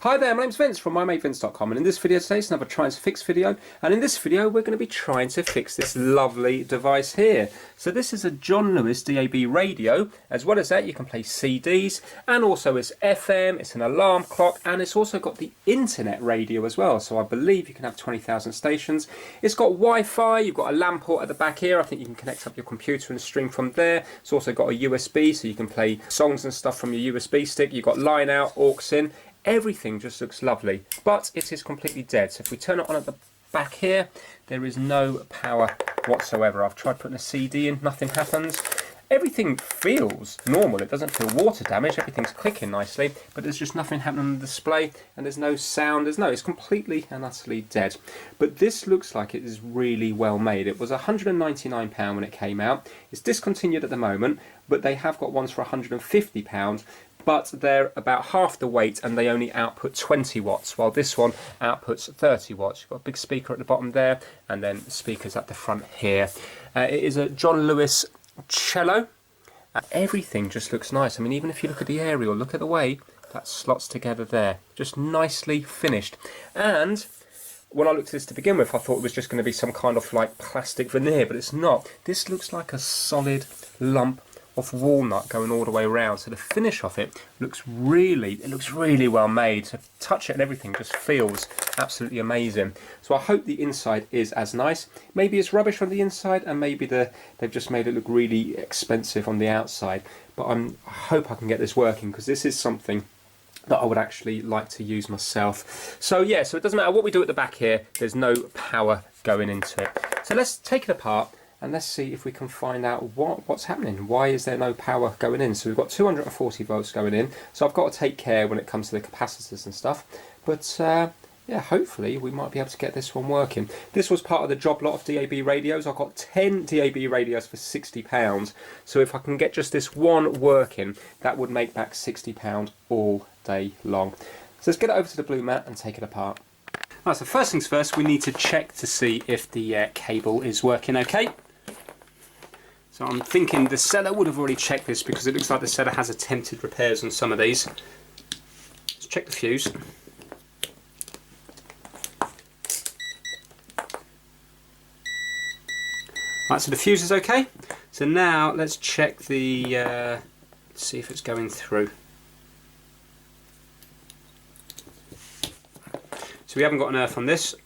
Hi there, my name's Vince from mymatevince.com, and in this video today it's another try and fix video, and in this video we're going to be trying to fix this lovely device here. So this is a John Lewis DAB radio. As well as that, you can play CDs, and also it's FM, it's an alarm clock, and it's also got the internet radio as well. So I believe you can have 20,000 stations. It's got Wi-Fi, you've got a LAN port at the back here. I think you can connect up your computer and stream from there. It's also got a USB, so you can play songs and stuff from your USB stick. You've got line out, aux in. Everything just looks lovely, but it is completely dead. So if we turn it on at the back here, there is no power whatsoever. I've tried putting a CD in, nothing happens. Everything feels normal, it doesn't feel water damage, everything's clicking nicely, but there's just nothing happening on the display, and there's no sound, it's completely and utterly dead. But this looks like it is really well made. It was £199 when it came out. It's discontinued at the moment, but they have got ones for £150, but they're about half the weight and they only output 20 watts, while this one outputs 30 watts. You've got a big speaker at the bottom there, and then speakers at the front here. It is a John Lewis Cello. Everything just looks nice. I mean, even if you look at the aerial, look at the way that slots together there. Just nicely finished. And when I looked at this to begin with, I thought it was just going to be some kind of like plastic veneer, but it's not. This looks like a solid lump of walnut going all the way around, so the finish of it looks really well made. So touch it and everything just feels absolutely amazing. So I hope the inside is as nice. Maybe it's rubbish on the inside, and maybe they've just made it look really expensive on the outside, but I hope I can get this working, because this is something that I would actually like to use myself. So yeah, so it doesn't matter what we do at the back here, there's no power going into it. So let's take it apart and let's see if we can find out what's happening. Why is there no power going in? So we've got 240 volts going in, so I've got to take care when it comes to the capacitors and stuff. But yeah, hopefully we might be able to get this one working. This was part of the job lot of DAB radios. I got 10 DAB radios for £60. So if I can get just this one working, that would make back £60 all day long. So let's get it over to the blue mat and take it apart. Right, so first things first, we need to check to see if the cable is working okay. So I'm thinking the seller would have already checked this, because it looks like the seller has attempted repairs on some of these. Let's check the fuse. Right, so the fuse is okay. So now let's check the, see if it's going through. So we haven't got an earth on this.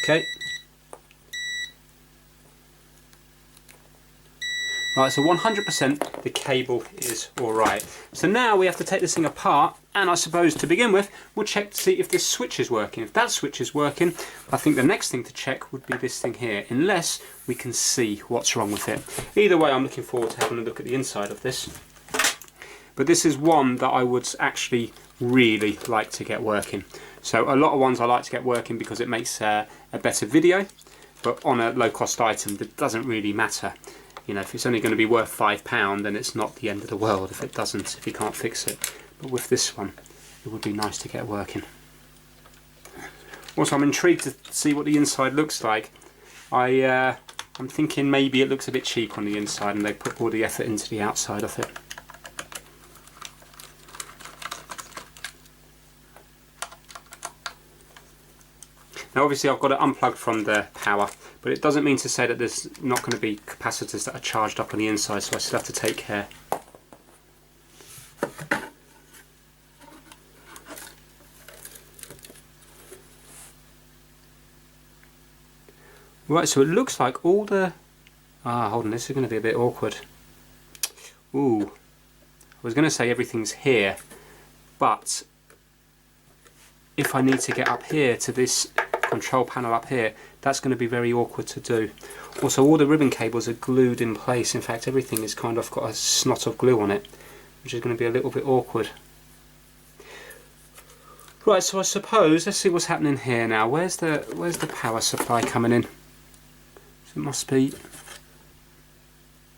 Okay. Right, so 100% the cable is alright. So now we have to take this thing apart, and I suppose to begin with we'll check to see if this switch is working. If that switch is working, I think the next thing to check would be this thing here, unless we can see what's wrong with it. Either way, I'm looking forward to having a look at the inside of this. But this is one that I would actually really like to get working. So a lot of ones I like to get working because it makes a better video, but on a low cost item that doesn't really matter. You know, if it's only going to be worth £5, then it's not the end of the world if it doesn't, if you can't fix it. But with this one, it would be nice to get working. Also, I'm intrigued to see what the inside looks like. I'm thinking maybe it looks a bit cheap on the inside and they put all the effort into the outside of it. Now obviously I've got it unplugged from the power, but it doesn't mean to say that there's not going to be capacitors that are charged up on the inside, so I still have to take care. Right, so it looks like all the... hold on, this is going to be a bit awkward. Ooh, I was going to say everything's here, but if I need to get up here to this control panel up here, that's going to be very awkward to do. Also, all the ribbon cables are glued in place. In fact, everything is kind of got a snot of glue on it, which is going to be a little bit awkward. Right, so I suppose let's see what's happening here now. Where's the power supply coming in? So it must be.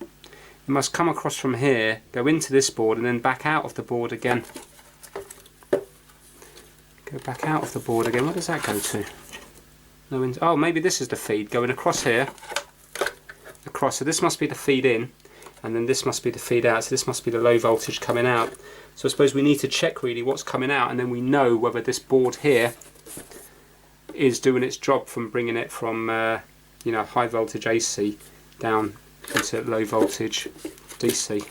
It must come across from here, go into this board, and then back out of the board again. Go back out of the board again. Where does that go to? No, oh, maybe this is the feed going across here. Across, so this must be the feed in, and then this must be the feed out, so this must be the low voltage coming out. So I suppose we need to check really what's coming out, and then we know whether this board here is doing its job from bringing it from you know, high voltage AC down into low voltage DC.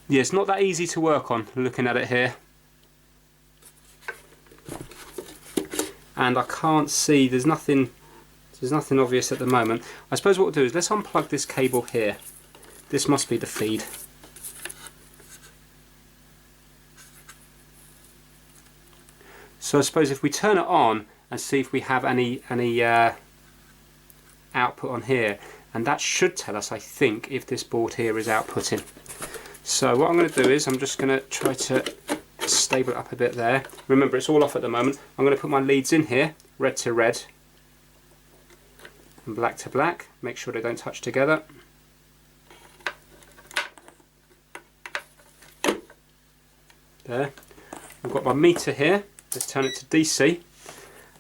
Yeah, it's not that easy to work on looking at it here, and I can't see, there's nothing obvious at the moment. I suppose what we'll do is let's unplug this cable here. This must be the feed. So I suppose if we turn it on and see if we have any output on here, and that should tell us, I think, if this board here is outputting. So what I'm going to do is I'm just going to try to stable it up a bit there. Remember, it's all off at the moment. I'm going to put my leads in here, red to red and black to black. Make sure they don't touch together. There. I've got my meter here. Let's turn it to DC,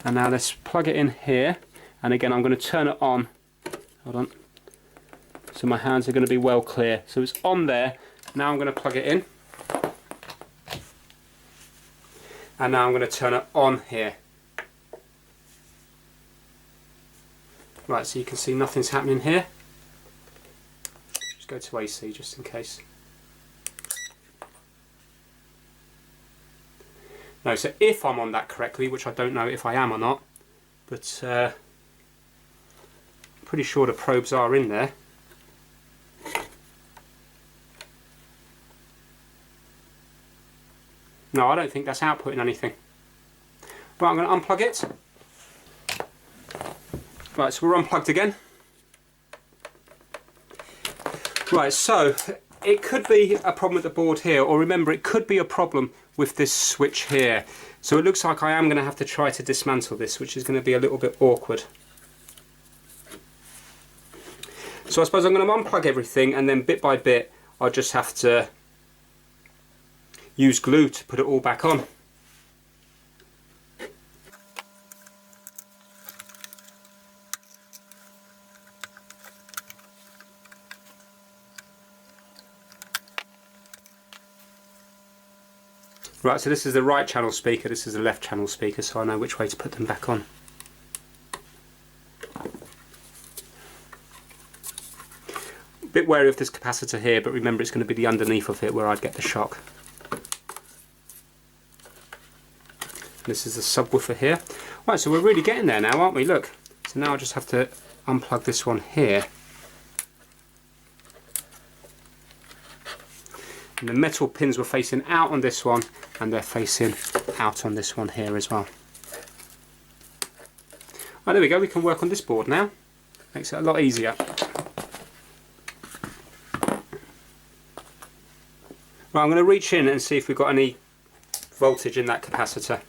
and now let's plug it in here, and again I'm going to turn it on. Hold on. So my hands are going to be well clear. So it's on there. Now I'm going to plug it in, and now I'm going to turn it on here. Right, so you can see nothing's happening here. Just go to AC just in case. No, so if I'm on that correctly, which I don't know if I am or not, but pretty sure the probes are in there. No, I don't think that's outputting anything. Right, I'm going to unplug it. Right, so we're unplugged again. Right, so it could be a problem with the board here, or remember, it could be a problem with this switch here. So it looks like I am going to have to try to dismantle this, which is going to be a little bit awkward. So I suppose I'm going to unplug everything, and then bit by bit I'll just have to use glue to put it all back on. Right, so this is the right channel speaker, this is the left channel speaker, so I know which way to put them back on. A bit wary of this capacitor here, but remember it's going to be the underneath of it where I'd get the shock. This is the subwoofer here. Right, so we're really getting there now, aren't we? Look. So now I just have to unplug this one here. And the metal pins were facing out on this one, and they're facing out on this one here as well. Right, there we go, we can work on this board now. Makes it a lot easier. Right, I'm going to reach in and see if we've got any voltage in that capacitor.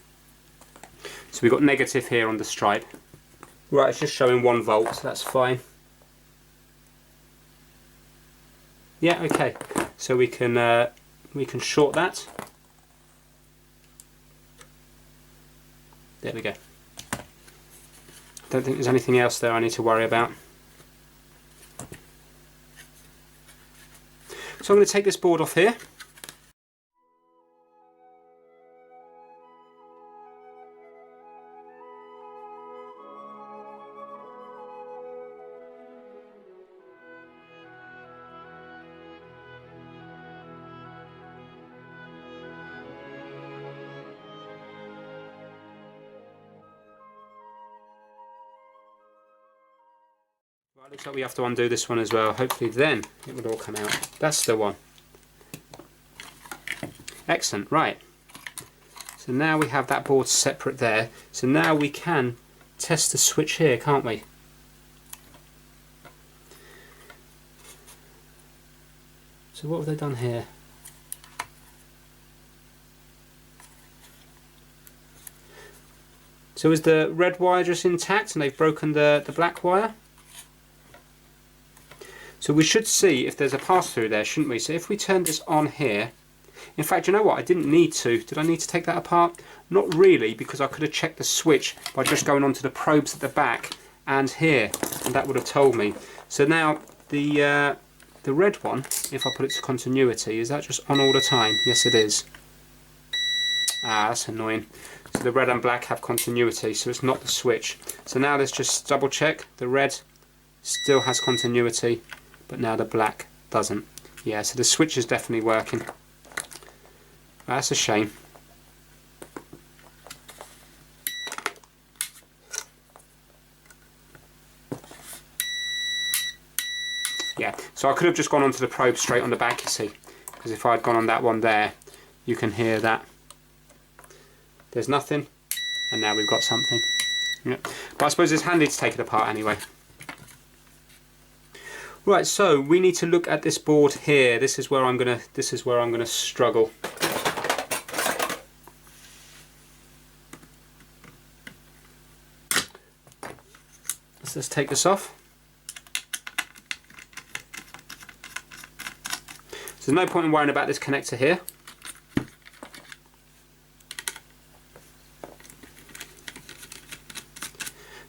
So we've got negative here on the stripe. Right, it's just showing 1 volt, so that's fine. Yeah, okay. So we can short that. There we go. Don't think there's anything else there I need to worry about. So I'm going to take this board off here. Right, looks like we have to undo this one as well. Hopefully then it would all come out. That's the one. Excellent, right. So now we have that board separate there. So now we can test the switch here, can't we? So what have they done here? So is the red wire just intact and they've broken the black wire? So we should see if there's a pass through there, shouldn't we? So if we turn this on here, in fact, you know what, I didn't need to. Did I need to take that apart? Not really, because I could have checked the switch by just going onto the probes at the back and here, and that would have told me. So now the red one, if I put it to continuity, is that just on all the time? Yes, it is. Ah, that's annoying. So the red and black have continuity, so it's not the switch. So now let's just double check. The red still has continuity, but now the black doesn't. Yeah, so the switch is definitely working. That's a shame. Yeah, so I could have just gone onto the probe straight on the back, you see, because if I'd gone on that one there, you can hear that. There's nothing, and now we've got something. Yeah. But I suppose it's handy to take it apart anyway. Right, so we need to look at this board here. This is where I'm gonna struggle. So let's take this off. So there's no point in worrying about this connector here.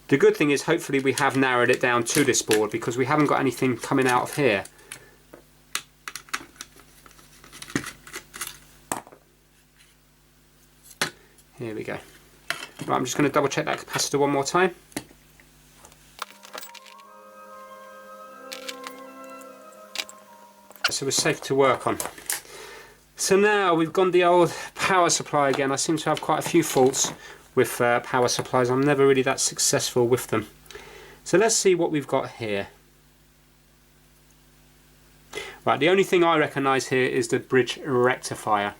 The good thing is hopefully we have narrowed it down to this board because we haven't got anything coming out of here. Here we go. Right, I'm just going to double check that capacitor one more time. So we're safe to work on. So now we've gone the old power supply again. I seem to have quite a few faults with power supplies. I'm never really that successful with them. So let's see what we've got here. Right, the only thing I recognise here is the bridge rectifier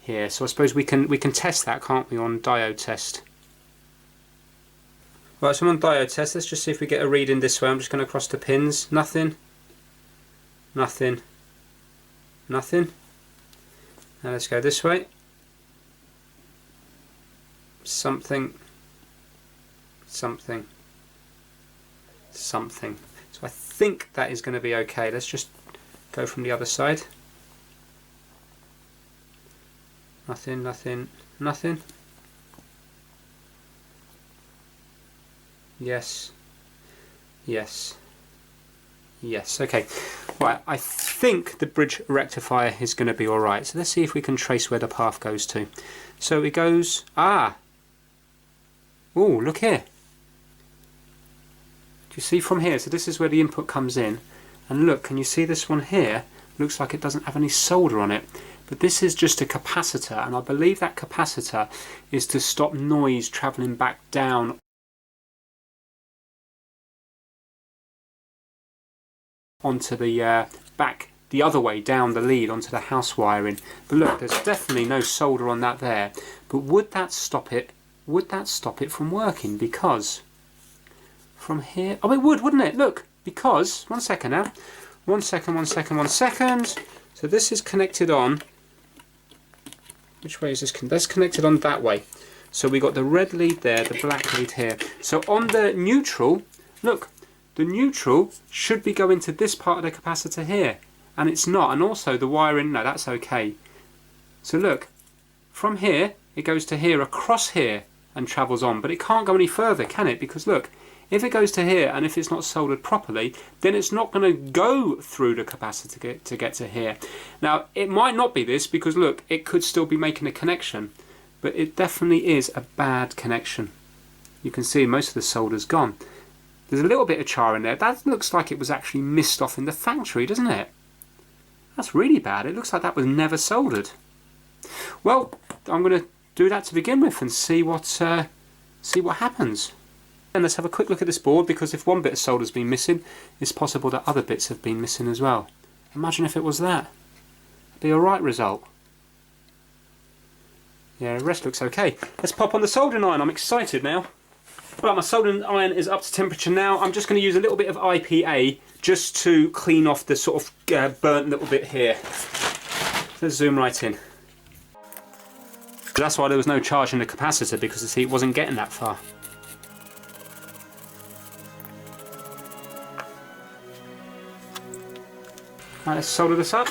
here. So I suppose we can test that, can't we, on diode test. Right, so I'm on diode test. Let's just see if we get a reading this way. I'm just going to cross the pins. Nothing. Nothing. Nothing. Now let's go this way. Something. Something. Something. So I think that is going to be okay. Let's just go from the other side. Nothing, nothing, nothing. Yes. Yes. Yes, okay. Right, I think the bridge rectifier is going to be alright. So let's see if we can trace where the path goes to. So it goes... Ah! Oh, look here. Do you see from here? So this is where the input comes in. And look, can you see this one here? Looks like it doesn't have any solder on it. But this is just a capacitor, and I believe that capacitor is to stop noise travelling back down onto the back the other way down the lead onto the house wiring. But look, there's definitely no solder on that there. But would that stop it? Would that stop it from working? Because from here, oh, it would, wouldn't it? Look, because 1 second now. 1 second, 1 second, 1 second. So this is connected on. Which way is this? That's connected on that way. So we got the red lead there, the black lead here. So on the neutral, look. The neutral should be going to this part of the capacitor here, and it's not. And also the wiring, no, that's okay. So look, from here it goes to here, across here, and travels on, but it can't go any further, can it? Because look, if it goes to here and if it's not soldered properly, then it's not going to go through the capacitor to get to here. Now it might not be this, because look, it could still be making a connection, but it definitely is a bad connection. You can see most of the solder's gone. There's a little bit of char in there. That looks like it was actually missed off in the factory, doesn't it? That's really bad. It looks like that was never soldered. Well, I'm going to do that to begin with and see what happens. And let's have a quick look at this board, because if one bit of solder's been missing, it's possible that other bits have been missing as well. Imagine if it was that. It'd be a right result. Yeah, the rest looks okay. Let's pop on the soldering iron. I'm excited now. Right, my soldering iron is up to temperature now. I'm just going to use a little bit of IPA just to clean off the sort of burnt little bit here. Let's zoom right in. That's why there was no charge in the capacitor, because you see it wasn't getting that far. Right, let's solder this up.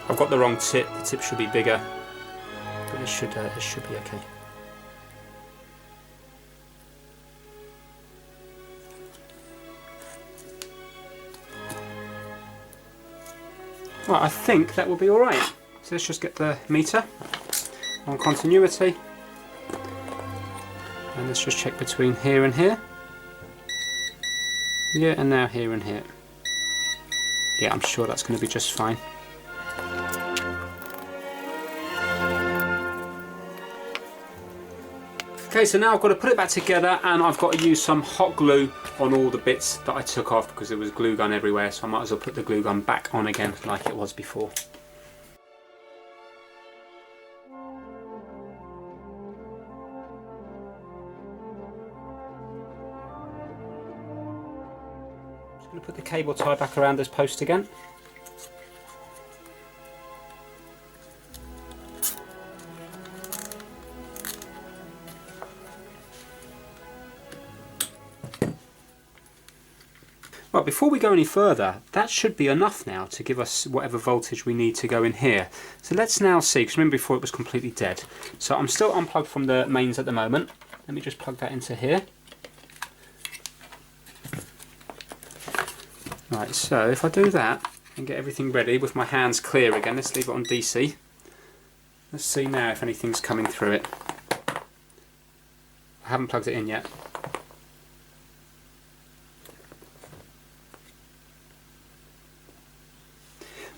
I've got the wrong tip. The tip should be bigger, but it should be okay. Right, I think that will be all right. So let's just get the meter on continuity, and let's just check between here and here. Yeah, and now here and here. Yeah, I'm sure that's going to be just fine. Okay, so now I've got to put it back together, and I've got to use some hot glue on all the bits that I took off because there was glue gun everywhere, so I might as well put the glue gun back on again like it was before. Just going to put the cable tie back around this post again. Right, before we go any further, that should be enough now to give us whatever voltage we need to go in here. So let's now see, because remember before it was completely dead. So I'm still unplugged from the mains at the moment. Let me just plug that into here. Right, so if I do that and get everything ready with my hands clear again, let's leave it on DC. Let's see now if anything's coming through it. I haven't plugged it in yet.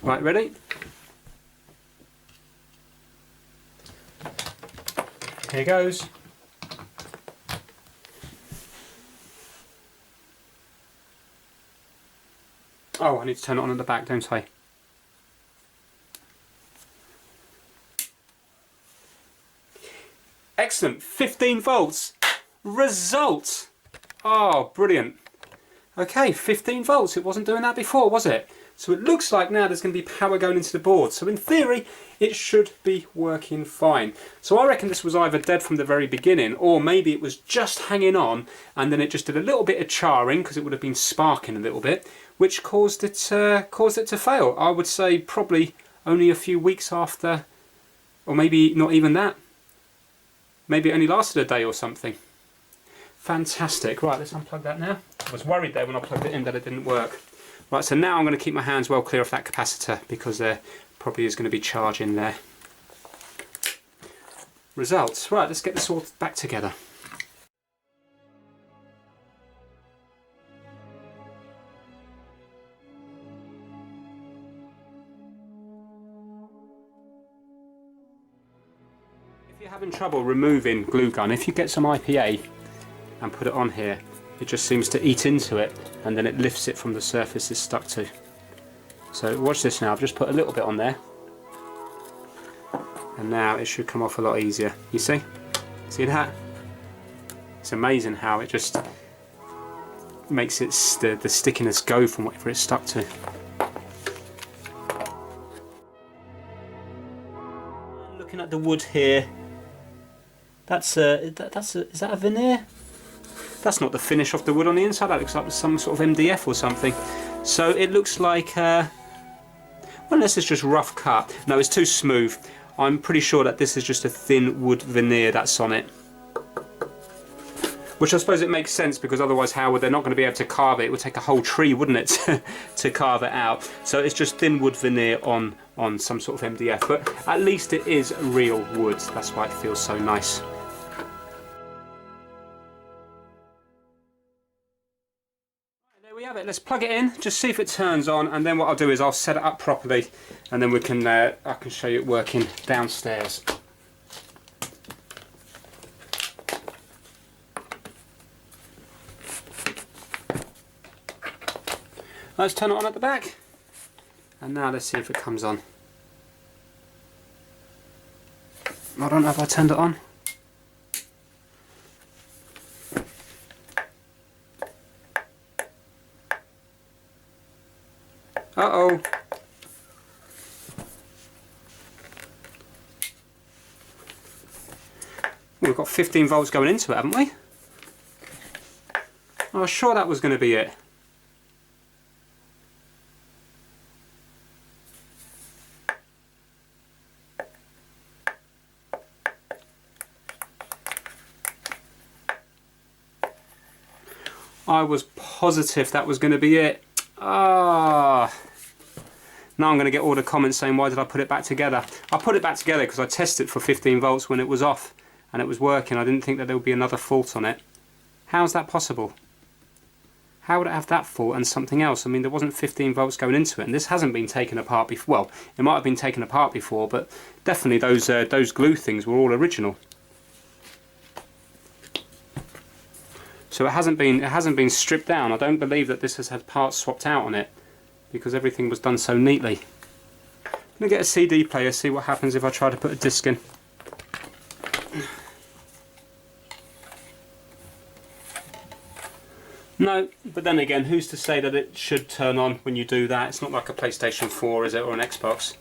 Right, ready? Here goes. Oh, I need to turn it on at the back, don't I? Excellent, 15 volts. Result! Oh, brilliant. Okay, 15 volts. It wasn't doing that before, was it? So it looks like now there's going to be power going into the board. So in theory, it should be working fine. So I reckon this was either dead from the very beginning, or maybe it was just hanging on and then it just did a little bit of charring because it would have been sparking a little bit, which caused it to fail. I would say probably only a few weeks after, or maybe not even that. Maybe it only lasted a day or something. Fantastic. Right, let's unplug that now. I was worried there when I plugged it in that it didn't work. Right, so now I'm going to keep my hands well clear of that capacitor because there probably is going to be charge in there. Results. Right, let's get this all back together. If you're having trouble removing glue gun, if you get some IPA and put it on here, it just seems to eat into it and then it lifts it from the surface it's stuck to. So watch this now, I've just put a little bit on there and now it should come off a lot easier. You see? See that? It's amazing how it just makes it the stickiness go from whatever it's stuck to. Looking at the wood here, is that a veneer? That's not the finish off the wood on the inside, that looks like some sort of MDF or something. So it looks like, well, unless it's just rough cut. No, it's too smooth. I'm pretty sure that this is just a thin wood veneer that's on it. Which I suppose it makes sense, because otherwise how would they not going to be able to carve it? It would take a whole tree, wouldn't it, to carve it out. So it's just thin wood veneer on some sort of MDF. But at least it is real wood. That's why it feels so nice. We have it. Let's plug it in, just see if it turns on, and then what I'll do is I'll set it up properly, and then we can I can show you it working downstairs. Let's turn it on at the back, and now let's see if it comes on. I don't know if I turned it on. Uh-oh. We've got 15 volts going into it, haven't we? I was sure that was going to be it. I was positive that was going to be it. Ah. Now I'm going to get all the comments saying, why did I put it back together? I put it back together because I tested it for 15 volts when it was off and it was working. I didn't think that there would be another fault on it. How's that possible? How would it have that fault and something else? I mean, there wasn't 15 volts going into it, and this hasn't been taken apart before. Well, it might have been taken apart before, but definitely those glue things were all original. So it hasn't been stripped down. I don't believe that this has had parts swapped out on it, because everything was done so neatly. I'm going to get a CD player, see what happens if I try to put a disc in. No, but then again, who's to say that it should turn on when you do that? It's not like a PlayStation 4, is it, or an Xbox?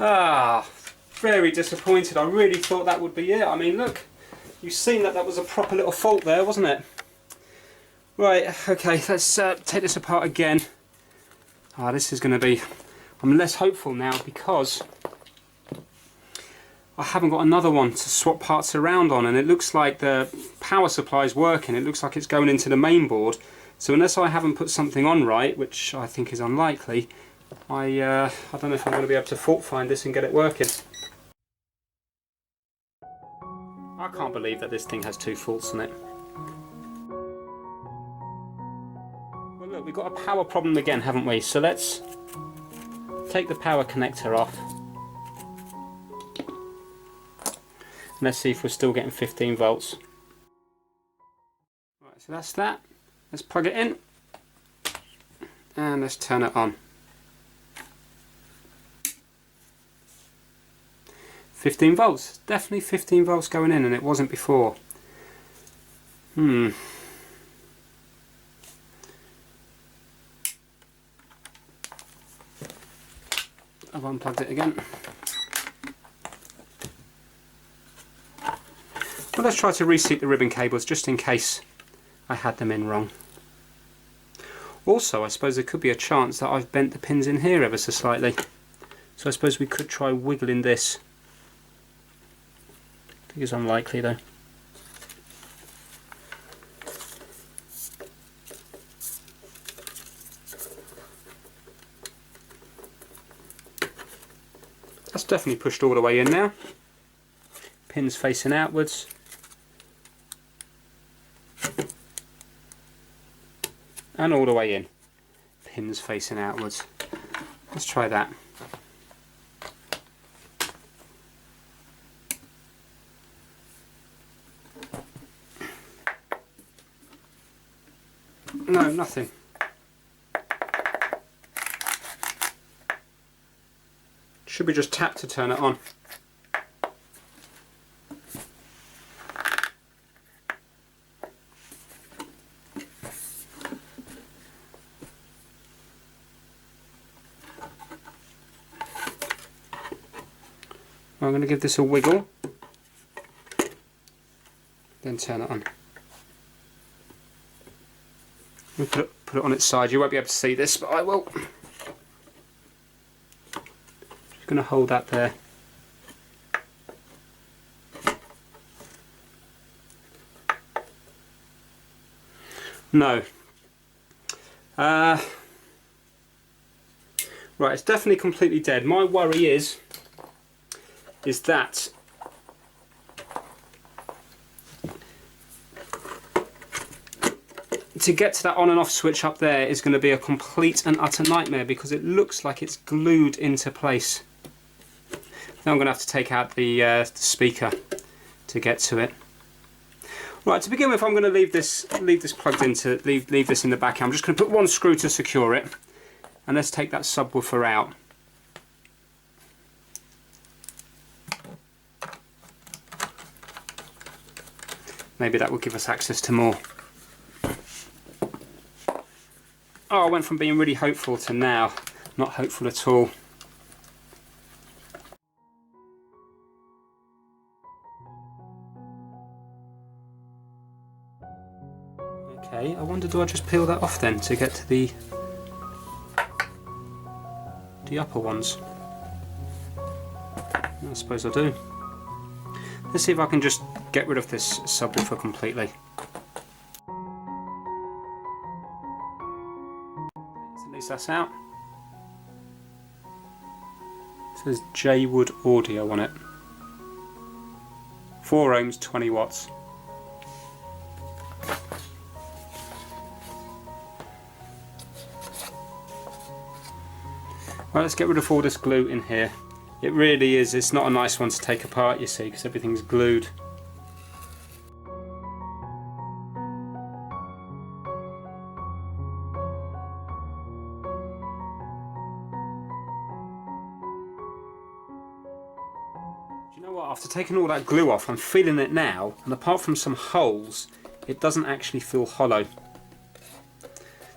Ah, very disappointed. I really thought that would be it. I mean, look, you've seen that was a proper little fault there, wasn't it? Right, okay, let's take this apart again. Ah, this is going to be... I'm less hopeful now because I haven't got another one to swap parts around on, and it looks like the power supply is working. It looks like it's going into the main board. So unless I haven't put something on right, which I think is unlikely, I don't know if I'm going to be able to fault find this and get it working. I can't believe that this thing has 2 faults on it. Well, look, we've got a power problem again, haven't we? So let's take the power connector off. Let's see if we're still getting 15 volts. Right, so that's that. Let's plug it in and let's turn it on. 15 volts, definitely 15 volts going in, and it wasn't before. I've unplugged it again. Well, let's try to reseat the ribbon cables just in case I had them in wrong. Also, I suppose there could be a chance that I've bent the pins in here ever so slightly. So I suppose we could try wiggling this. I think it's unlikely though. That's definitely pushed all the way in now. Pins facing outwards. And all the way in. Pins facing outwards. Let's try that. No, nothing. Should be just tap to turn it on. I'm going to give this a wiggle, then turn it on. We'll put it on its side. You won't be able to see this, but I will. Just going to hold that there. No. Right, it's definitely completely dead. My worry is that to get to that on and off switch up there is going to be a complete and utter nightmare, because it looks like it's glued into place. Now I'm going to have to take out the speaker to get to it. Right, to begin with, I'm going to leave this plugged in, to leave this in the back. I'm just going to put one screw to secure it, and let's take that subwoofer out. Maybe that will give us access to more. Oh, I went from being really hopeful to now not hopeful at all. Okay, I wonder, do I just peel that off then to get to the upper ones? I suppose I do. Let's see if I can just get rid of this subwoofer completely. guess that's out. It says J Wood Audio on it. 4 ohms, 20 watts. Right, let's get rid of all this glue in here. It really is, it's not a nice one to take apart, you see, because everything's glued. Do you know what, after taking all that glue off, I'm feeling it now, and apart from some holes, it doesn't actually feel hollow.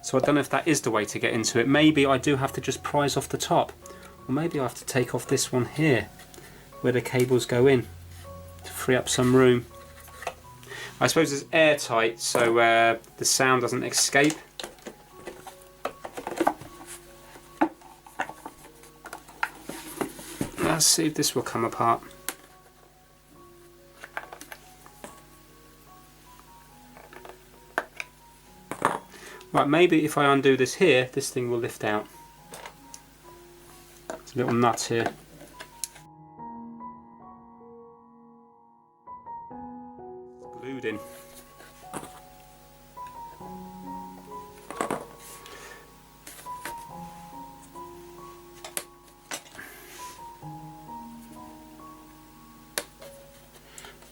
So I don't know if that is the way to get into it. Maybe I do have to just prise off the top. Or maybe I have to take off this one here, where the cables go in, to free up some room. I suppose it's airtight, so the sound doesn't escape. Let's see if this will come apart. Right, maybe if I undo this here, this thing will lift out. There's a little nut here. Glued in.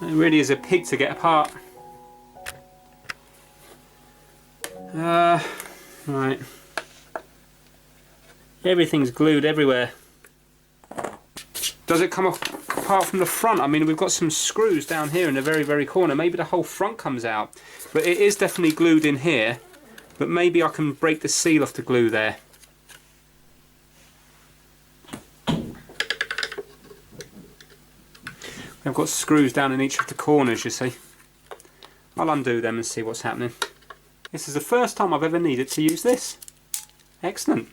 It really is a pig to get apart. Right. Everything's glued everywhere. Does it come off apart from the front? I mean, we've got some screws down here in the very, very corner. Maybe the whole front comes out. But it is definitely glued in here. But maybe I can break the seal off the glue there. I've got screws down in each of the corners, you see. I'll undo them and see what's happening. This is the first time I've ever needed to use this. Excellent.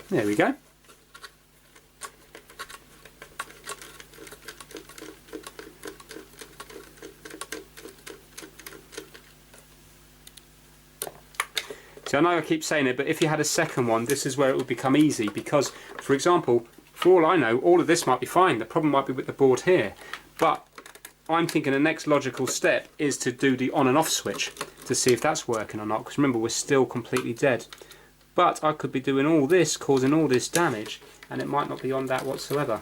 There we go. So I know I keep saying it, but if you had a second one, this is where it would become easy, because, for example, for all I know, all of this might be fine. The problem might be with the board here. But I'm thinking the next logical step is to do the on and off switch to see if that's working or not, because remember, we're still completely dead. But I could be doing all this, causing all this damage, and it might not be on that whatsoever.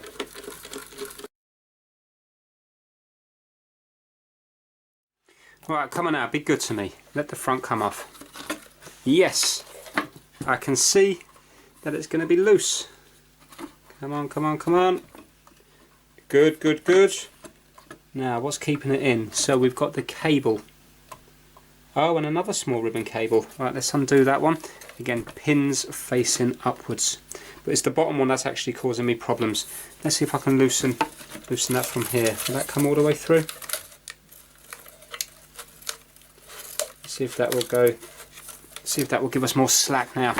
Right, come on now, be good to me. Let the front come off. Yes, I can see that it's going to be loose. Come on, come on, come on. Good, good, good. Now, what's keeping it in? So we've got the cable. Oh, and another small ribbon cable. Right, let's undo that one. Again, pins facing upwards. But it's the bottom one that's actually causing me problems. Let's see if I can loosen that from here. Will that come all the way through? Let's see if that will go. See if that will give us more slack now.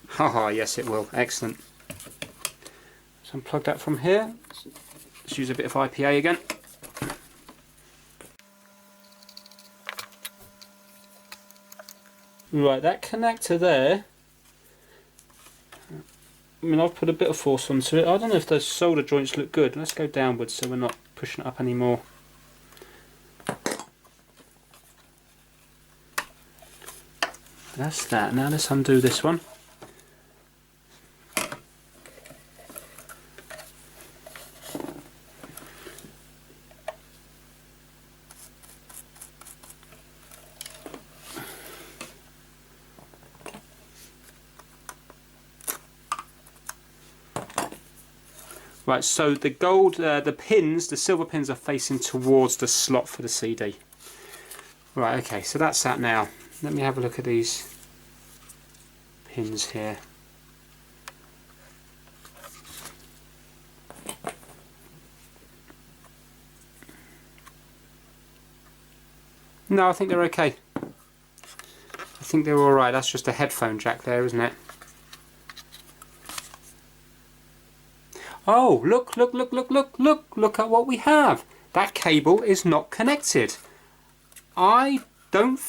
Haha, yes it will. Excellent. So unplug that from here. Let's use a bit of IPA again. Right, that connector there, I mean, I've put a bit of force onto it. I don't know if those solder joints look good. Let's go downwards so we're not pushing it up anymore. That's that. Now let's undo this one. Right, so the gold, the pins, the silver pins are facing towards the slot for the CD. Right, okay, so that's that now. Let me have a look at these pins here. No, I think they're okay. I think they're alright. That's just a headphone jack there, isn't it? Oh, look, look, look, look, look, look, look at what we have. That cable is not connected. I don't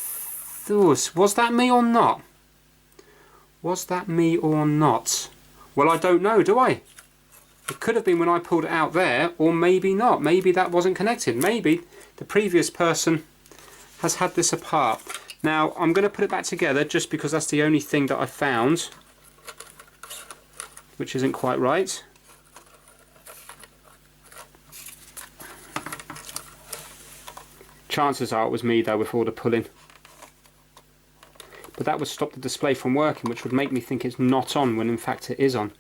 Was that me or not? Was that me or not? Well, I don't know, do I? It could have been when I pulled it out there, or maybe not. Maybe that wasn't connected. Maybe the previous person has had this apart. Now, I'm going to put it back together just because that's the only thing that I found which isn't quite right. Chances are it was me though with all the pulling. But that would stop the display from working, which would make me think it's not on when in fact it is on.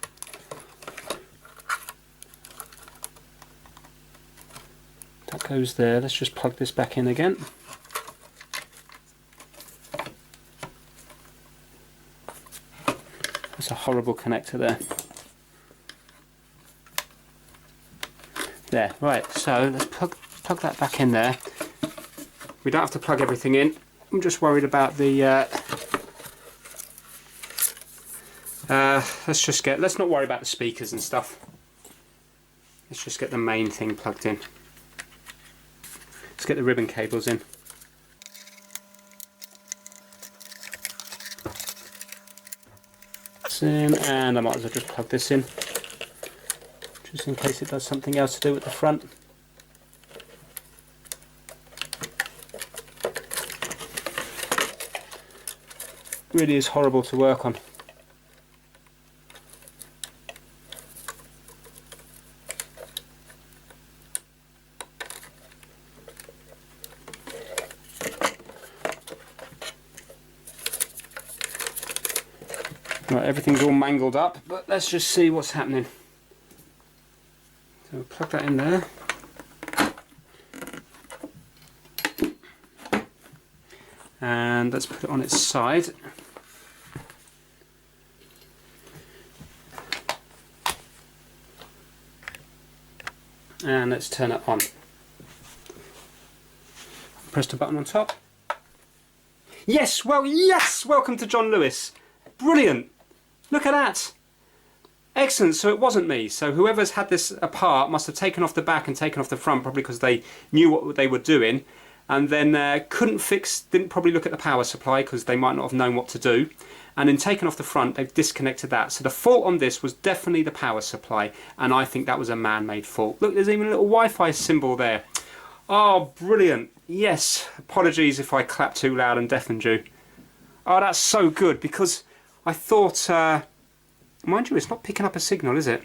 That goes there. Let's just plug this back in again. That's a horrible connector there. There, right, so let's plug that back in there. We don't have to plug everything in. I'm just worried about the let's not worry about the speakers and stuff. Let's just get the main thing plugged in. Let's get the ribbon cables in. And I might as well just plug this in, just in case it does something else to do with the front. Really is horrible to work on. Right, everything's all mangled up, but let's just see what's happening. So we'll plug that in there. And let's put it on its side. And let's turn it on. Press the button on top. Yes, well, yes! Welcome to John Lewis. Brilliant! Look at that! Excellent, so it wasn't me. So whoever's had this apart must have taken off the back and taken off the front, probably because they knew what they were doing, and then didn't probably look at the power supply because they might not have known what to do, and in taking off the front they've disconnected that. So the fault on this was definitely the power supply, and I think that was a man-made fault. Look, there's even a little Wi-Fi symbol there. Oh, brilliant! Yes, apologies if I clapped too loud and deafened you. Oh, that's so good, because I thought, mind you, it's not picking up a signal, is it?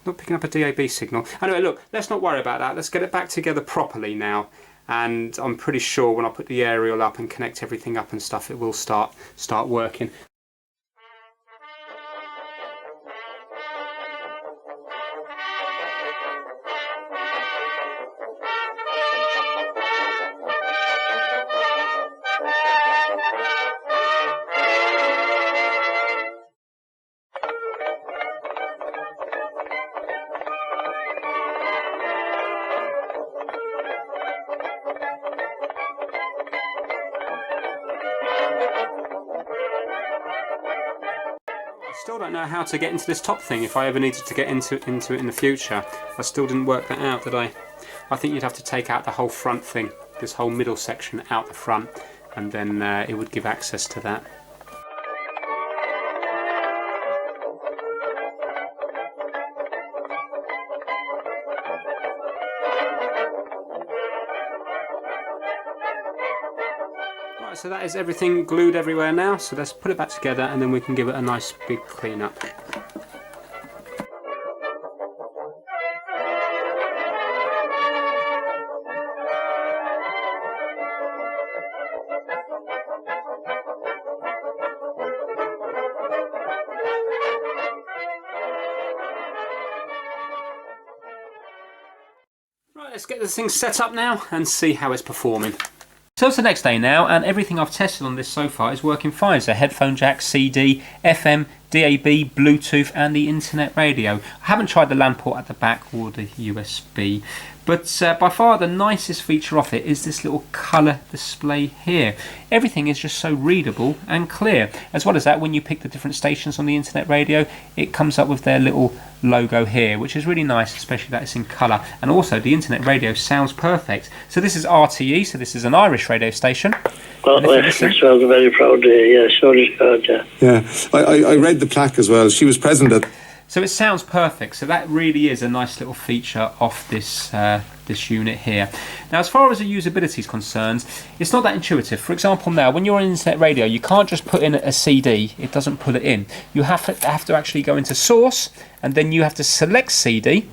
Not picking up a DAB signal. Anyway, look, let's not worry about that. Let's get it back together properly now. And I'm pretty sure when I put the aerial up and connect everything up and stuff, it will start working. Still don't know how to get into this top thing if I ever needed to get into it in the future. I still didn't work that out, did I? I think you'd have to take out the whole front thing, this whole middle section out the front, and then it would give access to that. So that is everything glued everywhere now, so let's put it back together and then we can give it a nice big clean up. Right, let's get this thing set up now and see how it's performing. So it's the next day now, and everything I've tested on this so far is working fine. So headphone jack, CD, FM, DAB, Bluetooth and the internet radio. I haven't tried the LAN port at the back or the USB, but by far the nicest feature of it is this little colour display here. Everything is just so readable and clear. As well as that, when you pick the different stations on the internet radio, it comes up with their little logo here, which is really nice, especially that it's in colour. And also the internet radio sounds perfect. So this is RTE, so this is an Irish radio station. Well, yes, I was very proud to hear, yeah, so did God, yeah. Yeah, I read the plaque as well. She was present at... So it sounds perfect. So that really is a nice little feature of this this unit here. Now, as far as the usability is concerned, it's not that intuitive. For example, now when you're on internet radio, you can't just put in a CD. It doesn't put it in. You have to actually go into source, and then you have to select CD,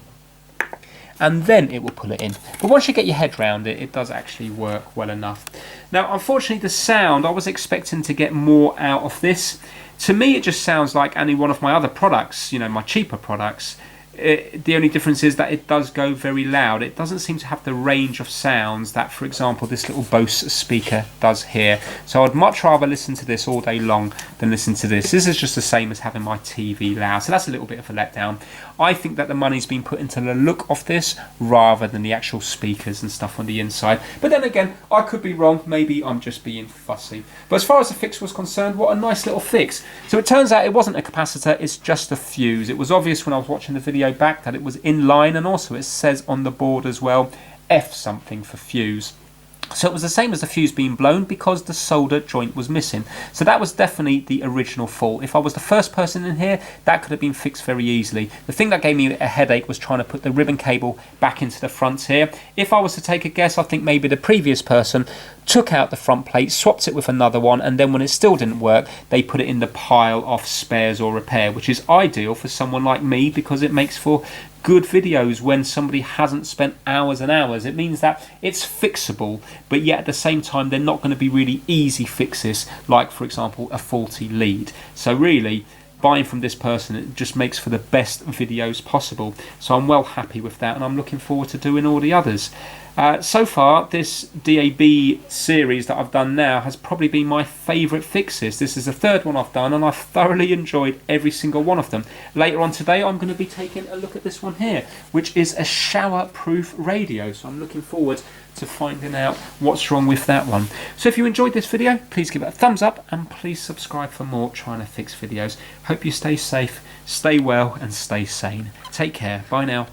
and then it will pull it in. But once you get your head round it, it does actually work well enough. Now, unfortunately, the sound, I was expecting to get more out of this. To me, it just sounds like any one of my other products, you know, my cheaper products. The only difference is that it does go very loud. It doesn't seem to have the range of sounds that, for example, this little Bose speaker does here. So I'd much rather listen to this all day long than listen to this. This is just the same as having my TV loud. So that's a little bit of a letdown. I think that the money's been put into the look of this rather than the actual speakers and stuff on the inside. But then again, I could be wrong. Maybe I'm just being fussy. But as far as the fix was concerned, what a nice little fix. So it turns out it wasn't a capacitor, it's just a fuse. It was obvious when I was watching the video back that it was in line, and also it says on the board as well, F something for fuse. So it was the same as the fuse being blown because the solder joint was missing. So that was definitely the original fault. If I was the first person in here, that could have been fixed very easily. The thing that gave me a headache was trying to put the ribbon cable back into the front here. If I was to take a guess, I think maybe the previous person took out the front plate, swapped it with another one, and then when it still didn't work, they put it in the pile of spares or repair, which is ideal for someone like me because it makes for good videos when somebody hasn't spent hours and hours. It means that it's fixable, but yet at the same time they're not going to be really easy fixes, like for example a faulty lead. So really, buying from this person, it just makes for the best videos possible. So I'm well happy with that, and I'm looking forward to doing all the others. So far, this DAB series that I've done now has probably been my favourite fixes. This is the third one I've done, and I've thoroughly enjoyed every single one of them. Later on today, I'm going to be taking a look at this one here, which is a shower-proof radio. So I'm looking forward to finding out what's wrong with that one. So if you enjoyed this video, please give it a thumbs up, and please subscribe for more Trying to Fix videos. Hope you stay safe, stay well, and stay sane. Take care. Bye now.